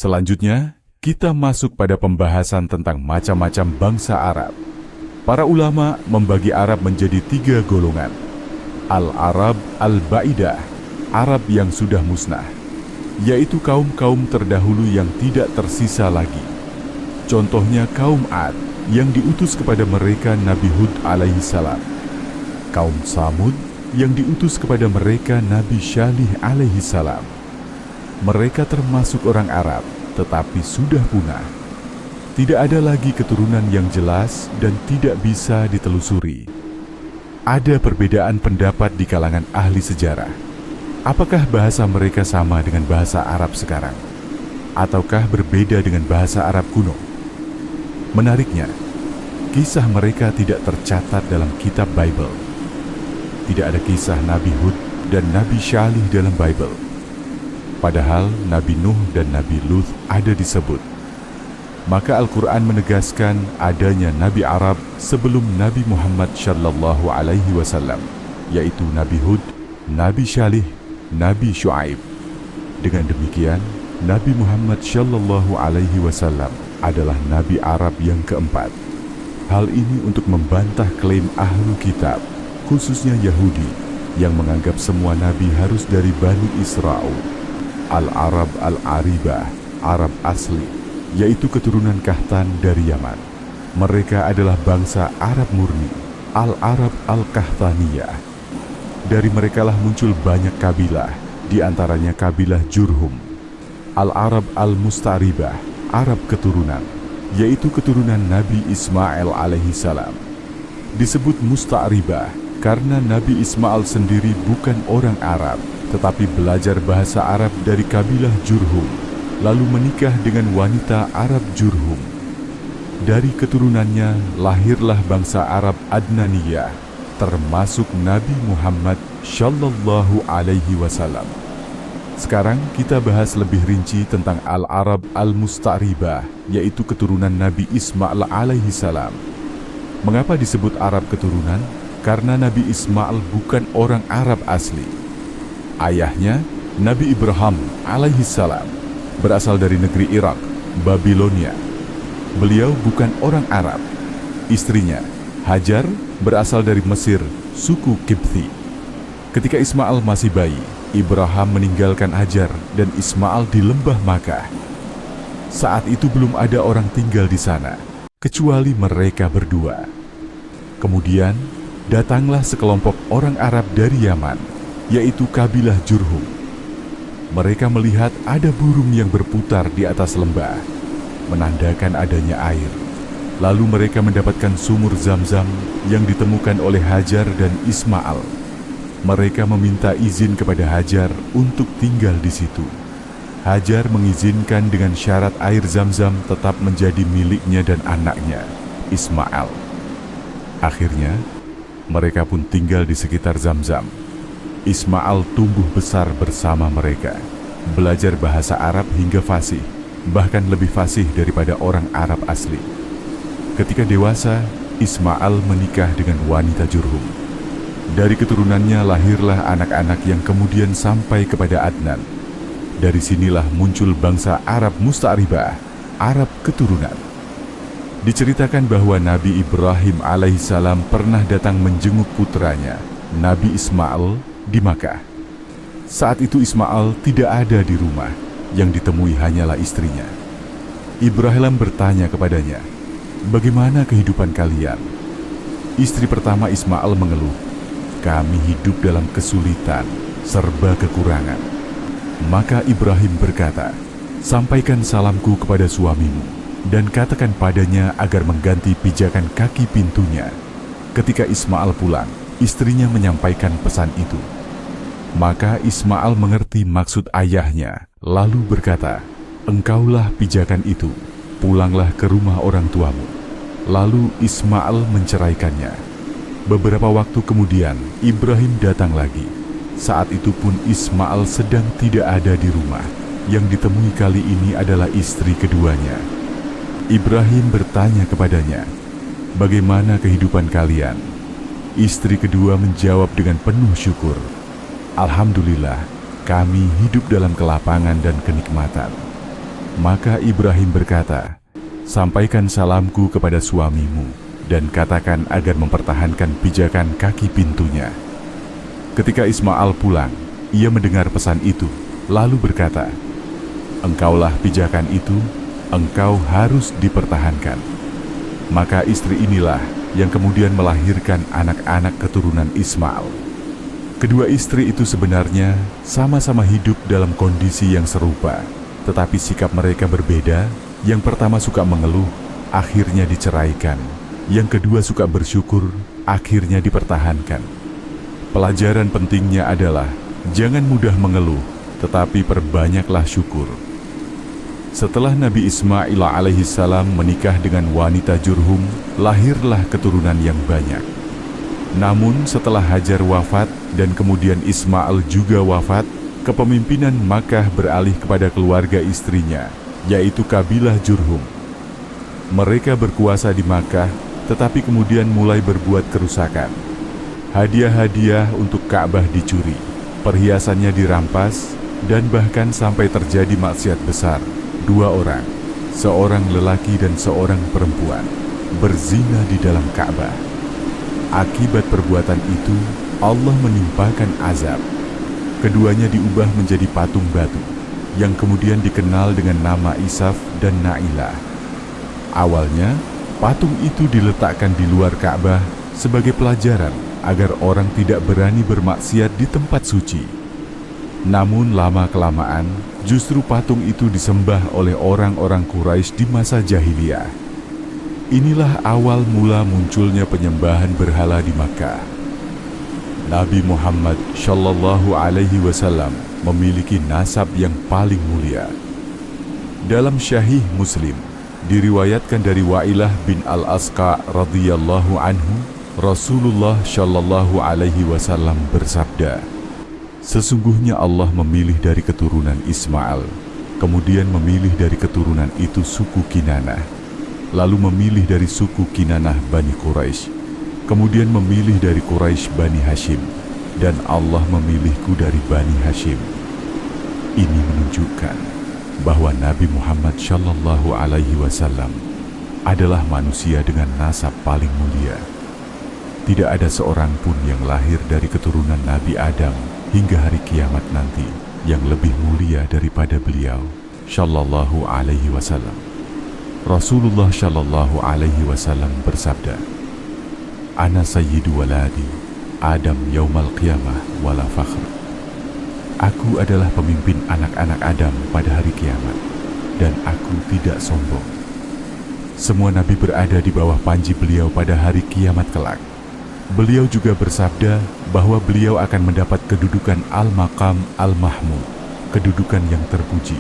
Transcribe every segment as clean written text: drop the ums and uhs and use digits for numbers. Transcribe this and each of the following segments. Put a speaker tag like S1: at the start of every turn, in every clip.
S1: Selanjutnya, kita masuk pada pembahasan tentang macam-macam bangsa Arab. Para ulama membagi Arab menjadi 3 golongan. Al-Arab Al-Ba'idah, Arab yang sudah musnah, yaitu kaum-kaum terdahulu yang tidak tersisa lagi. Contohnya kaum Ad yang diutus kepada mereka Nabi Hud alaihissalam, kaum Samud yang diutus kepada mereka Nabi Syalih alaihissalam. Mereka termasuk orang Arab, tetapi sudah punah. Tidak ada lagi keturunan yang jelas dan tidak bisa ditelusuri. Ada perbedaan pendapat di kalangan ahli sejarah. Apakah bahasa mereka sama dengan bahasa Arab sekarang? Ataukah berbeda dengan bahasa Arab kuno? Menariknya, kisah mereka tidak tercatat dalam kitab Bible. Tidak ada kisah Nabi Hud dan Nabi Syalih dalam Bible. Padahal Nabi Nuh dan Nabi Lut ada disebut. Maka Al-Quran menegaskan adanya Nabi Arab sebelum Nabi Muhammad Shallallahu Alaihi Wasallam, yaitu Nabi Hud, Nabi Syalih, Nabi Syuaib. Dengan demikian, Nabi Muhammad Shallallahu Alaihi Wasallam adalah Nabi Arab yang keempat. Hal ini untuk membantah klaim ahlu kitab, khususnya Yahudi, yang menganggap semua nabi harus dari Bani Israel. Al-Arab Al-Aribah, Arab asli, yaitu keturunan Kahtan dari Yaman. Mereka adalah bangsa Arab murni, Al-Arab Al-Kahtaniyah. Dari merekalah muncul banyak kabilah, di antaranya kabilah Jurhum. Al-Arab Al-Mustaribah, Arab keturunan, yaitu keturunan Nabi Ismail alaihissalam. Disebut Mustaribah karena Nabi Ismail sendiri bukan orang Arab, tetapi belajar bahasa Arab dari kabilah Jurhum, lalu menikah dengan wanita Arab Jurhum. Dari keturunannya lahirlah bangsa Arab Adnaniyah, termasuk Nabi Muhammad Shallallahu Alaihi Wasallam. Sekarang kita bahas lebih rinci tentang Al-Arab Al-Mustaribah, yaitu keturunan Nabi Ismail alaihissalam. Mengapa disebut Arab keturunan? Karena Nabi Ismail bukan orang Arab asli. Ayahnya, Nabi Ibrahim alaihissalam, berasal dari negeri Irak, Babilonia. Beliau bukan orang Arab. Istrinya, Hajar, berasal dari Mesir, suku Kipthi. Ketika Ismail masih bayi, Ibrahim meninggalkan Hajar dan Ismail di lembah Makkah. Saat itu belum ada orang tinggal di sana, kecuali mereka berdua. Kemudian, datanglah sekelompok orang Arab dari Yaman, yaitu kabilah Jurhum. Mereka melihat ada burung yang berputar di atas lembah, menandakan adanya air. Lalu mereka mendapatkan sumur Zam-Zam yang ditemukan oleh Hajar dan Ismail. Mereka meminta izin kepada Hajar untuk tinggal di situ. Hajar mengizinkan dengan syarat air Zam-Zam tetap menjadi miliknya dan anaknya, Ismail. Akhirnya, mereka pun tinggal di sekitar Zam-Zam. Ismail tumbuh besar bersama mereka, belajar bahasa Arab hingga fasih, bahkan lebih fasih daripada orang Arab asli. Ketika dewasa, Ismail menikah dengan wanita Jurhum. Dari keturunannya lahirlah anak-anak yang kemudian sampai kepada Adnan. Dari sinilah muncul bangsa Arab Mustaribah, Arab keturunan. Diceritakan bahwa Nabi Ibrahim alaihissalam pernah datang menjenguk putranya, Nabi Ismail, di Makkah. Saat itu Ismail tidak ada di rumah, yang ditemui hanyalah istrinya. Ibrahim bertanya kepadanya, "Bagaimana kehidupan kalian?" Istri pertama Ismail mengeluh, "Kami hidup dalam kesulitan, serba kekurangan." Maka Ibrahim berkata, "Sampaikan salamku kepada suamimu, dan katakan padanya agar mengganti pijakan kaki pintunya." Ketika Ismail pulang, istrinya menyampaikan pesan itu. Maka Ismail mengerti maksud ayahnya, lalu berkata, "Engkaulah pijakan itu, pulanglah ke rumah orang tuamu." Lalu Ismail menceraikannya. Beberapa waktu kemudian, Ibrahim datang lagi. Saat itu pun Ismail sedang tidak ada di rumah. Yang ditemui kali ini adalah istri keduanya. Ibrahim bertanya kepadanya, "Bagaimana kehidupan kalian?" Istri kedua menjawab dengan penuh syukur, "Alhamdulillah, kami hidup dalam kelapangan dan kenikmatan." Maka Ibrahim berkata, "Sampaikan salamku kepada suamimu dan katakan agar mempertahankan pijakan kaki pintunya." Ketika Ismail pulang, ia mendengar pesan itu, lalu berkata, "Engkaulah pijakan itu, engkau harus dipertahankan." Maka istri inilah yang kemudian melahirkan anak-anak keturunan Ismail. Kedua istri itu sebenarnya sama-sama hidup dalam kondisi yang serupa, tetapi sikap mereka berbeda. Yang pertama suka mengeluh, akhirnya diceraikan. Yang kedua suka bersyukur, akhirnya dipertahankan. Pelajaran pentingnya adalah jangan mudah mengeluh, tetapi perbanyaklah syukur. Setelah Nabi Ismail alaihissalam menikah dengan wanita Jurhum, lahirlah keturunan yang banyak. Namun setelah Hajar wafat dan kemudian Ismail juga wafat, kepemimpinan Makkah beralih kepada keluarga istrinya, yaitu kabilah Jurhum. Mereka berkuasa di Makkah, tetapi kemudian mulai berbuat kerusakan. Hadiah-hadiah untuk Ka'bah dicuri, perhiasannya dirampas, dan bahkan sampai terjadi maksiat besar. Dua orang, seorang lelaki dan seorang perempuan, berzina di dalam Ka'bah. Akibat perbuatan itu, Allah menimpakan azab. Keduanya diubah menjadi patung batu, yang kemudian dikenal dengan nama Isaf dan Na'ilah. Awalnya, patung itu diletakkan di luar Ka'bah sebagai pelajaran agar orang tidak berani bermaksiat di tempat suci. Namun lama-kelamaan, justru patung itu disembah oleh orang-orang Quraisy di masa jahiliyah. Inilah awal mula munculnya penyembahan berhala di Makkah. Nabi Muhammad Shallallahu Alaihi Wasallam memiliki nasab yang paling mulia. Dalam Syahih Muslim, diriwayatkan dari Wa'ilah bin Al-Asqa radhiyallahu anhu, Rasulullah Shallallahu Alaihi Wasallam bersabda, "Sesungguhnya Allah memilih dari keturunan Ismail, kemudian memilih dari keturunan itu suku Kinanah, lalu memilih dari suku Kinanah Bani Quraisy, kemudian memilih dari Quraisy Bani Hashim, dan Allah memilihku dari Bani Hashim." Ini menunjukkan bahwa Nabi Muhammad Shallallahu Alaihi Wasallam adalah manusia dengan nasab paling mulia. Tidak ada seorang pun yang lahir dari keturunan Nabi Adam hingga hari kiamat nanti yang lebih mulia daripada beliau Shallallahu Alaihi Wasallam. Rasulullah Shallallahu Alaihi Wasallam bersabda, "Ana sayyidu waladi Adam yaumal qiyamah wala fakhr." Aku adalah pemimpin anak-anak Adam pada hari kiamat, dan aku tidak sombong. Semua nabi berada di bawah panji beliau pada hari kiamat kelak. Beliau juga bersabda bahwa beliau akan mendapat kedudukan Al-Maqam Al-Mahmud, kedudukan yang terpuji,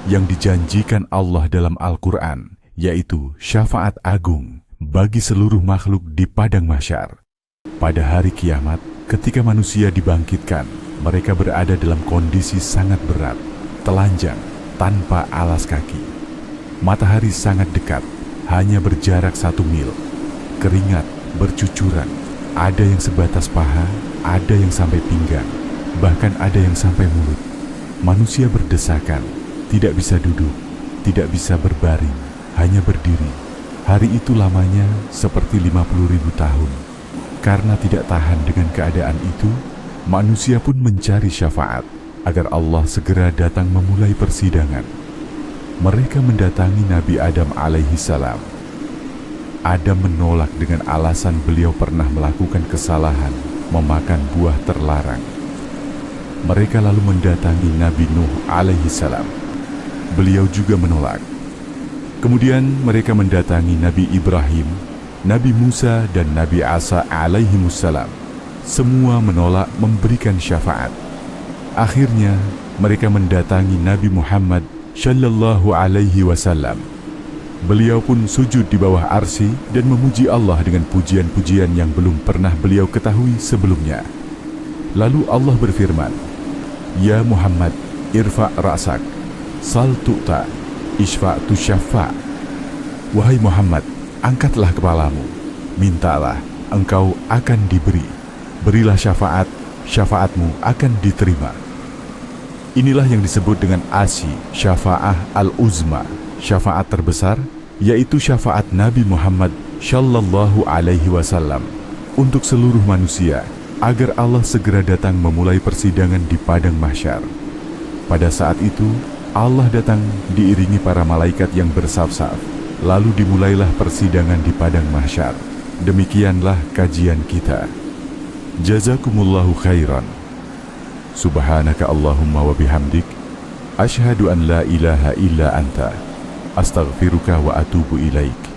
S1: yang dijanjikan Allah dalam Al-Quran, yaitu syafaat agung bagi seluruh makhluk di padang mahsyar. Pada hari kiamat, ketika manusia dibangkitkan, mereka berada dalam kondisi sangat berat, telanjang, tanpa alas kaki. Matahari sangat dekat, hanya berjarak 1 mil. Keringat bercucuran, ada yang sebatas paha, ada yang sampai pinggang, bahkan ada yang sampai mulut. Manusia berdesakan, tidak bisa duduk, tidak bisa berbaring, hanya berdiri. Hari itu lamanya seperti 50.000 tahun. Karena tidak tahan dengan keadaan itu, manusia pun mencari syafaat agar Allah segera datang memulai persidangan. Mereka mendatangi Nabi Adam alaihissalam. Adam menolak dengan alasan beliau pernah melakukan kesalahan, memakan buah terlarang. Mereka lalu mendatangi Nabi Nuh alaihissalam. Beliau juga menolak. Kemudian mereka mendatangi Nabi Ibrahim, Nabi Musa, dan Nabi Isa alaihimussalam. Semua menolak memberikan syafaat. Akhirnya mereka mendatangi Nabi Muhammad Shallallahu Alaihi Wasallam. Beliau pun sujud di bawah arsy dan memuji Allah dengan pujian-pujian yang belum pernah beliau ketahui sebelumnya. Lalu Allah berfirman, "Ya Muhammad, irfa' ra'sak, sal tu'ta, isfa' tusyaffa." Wahai Muhammad, angkatlah kepalamu, mintalah, engkau akan diberi. Berilah syafaat, syafaatmu akan diterima. Inilah yang disebut dengan asy, syafa'ah al-uzma, syafaat terbesar, yaitu syafaat Nabi Muhammad Shallallahu Alaihi Wasallam untuk seluruh manusia, agar Allah segera datang memulai persidangan di padang mahsyar. Pada saat itu, Allah datang diiringi para malaikat yang bersaf-saf, lalu dimulailah persidangan di padang mahsyar. Demikianlah kajian kita. Jazakumullahu khairan. Subhanaka Allahumma wa bihamdik, asyhadu an la ilaha illa anta, astaghfiruka wa atubu ilaik.